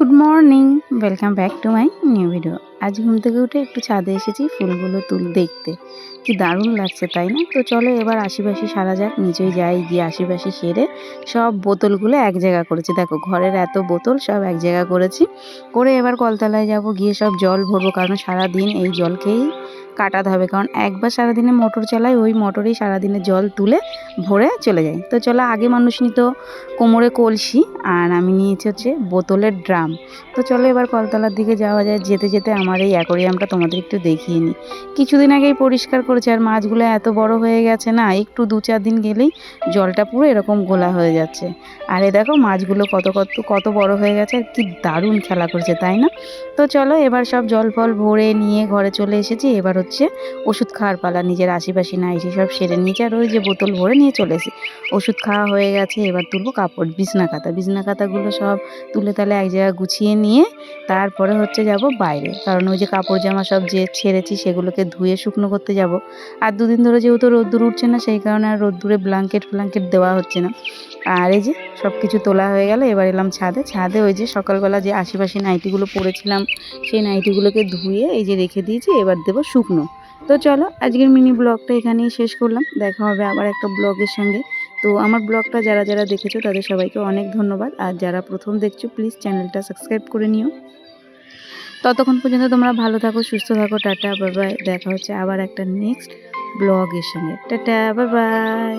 Good morning, welcome back to my new video. আজ ঘুম থেকে উঠে একটু ছাদে এসেছি ফুলগুলো দেখতে। কি দারুণ লাগছে তাই না? তো চলো এবার আশিপাশি সারা যাক, নিচেই যাই, গিয়ে আশিপাশি সেরে সব বোতলগুলো এক জায়গা করেছি। দেখো ঘরের এত বোতল সব এক জায়গা করেছি, করে এবার কলতলায় যাব, গিয়ে সব জল ভরবো, কারণ সারাদিন এই জল খেয়েই কাটাতে হবে। কারণ একবার সারাদিনে মোটর চালাই, ওই মোটরেই সারাদিনে জল তুলে ভরে চলে যায়। তো চলো, আগে মানুষ নিত কোমরে কলসি, আর আমি নিয়েছি হচ্ছে বোতলের ড্রাম। তো চলো এবার কলতলার দিকে যাওয়া যায়। যেতে যেতে আমার এই অ্যাকোরিয়ামটা তোমাদের একটু দেখিয়ে নিই। কিছুদিন আগেই পরিষ্কার করেছে, আর মাছগুলো এত বড় হয়ে গেছে না, একটু 2-4 দিন গেলেই জলটা পুরো এরকম ঘোলা হয়ে যাচ্ছে। আর এ দেখো মাছগুলো কত কত কত বড় হয়ে গেছে, আর কি দারুণ খেলা করছে তাই না? তো চলো এবার সব জল ফল ভরে নিয়ে ঘরে চলে এসেছি। এবার হচ্ছে ওষুধ খাওয়ার পালা। নিজের আশিপাশি না এসে সব সেরে নিয়েছি, আর ওই যে বোতল ভরে নিয়ে চলে এসেছি। ওষুধ খাওয়া হয়ে গেছে, এবার তুলবো কাপড়, বিছনা কাঁথাগুলো সব তুলে তালে এক জায়গায় গুছিয়ে নিয়ে তারপরে হচ্ছে যাব বাইরে। কারণ ওই যে কাপড় জামা সব যে ছেড়েছি সেগুলোকে ধুয়ে শুকনো করতে যাব। আর 2 দিন ধরে যেহেতু রোদ্দুর উঠছে না, সেই কারণে আর রোদ্দুরে ব্ল্যাঙ্কেট দেওয়া হচ্ছে না। আর এই যে সব কিছু তোলা হয়ে গেল, এবার এলাম ছাদে। ওই যে সকালবেলা যে আশিপাশি নাইটিগুলো পরেছিলাম, সেই নাইটিগুলোকে ধুয়ে এই যে রেখে দিয়েছি, এবার দেবো শুকনো। তো চলো আজকের মিনি ব্লগটা এখানেই শেষ করলাম, দেখা হবে আবার একটা ব্লগের সঙ্গে। তো আমার ব্লগটা যারা যারা দেখেছো তাদের সবাইকে অনেক ধন্যবাদ, আর যারা প্রথম দেখছো প্লিজ চ্যানেলটা সাবস্ক্রাইব করে নিও। ততক্ষণ পর্যন্ত তোমরা ভালো থাকো, সুস্থ থাকো। Tata, bye bye. দেখা হচ্ছে আবার একটা নেক্সট ব্লগের সঙ্গে। Tata, bye bye.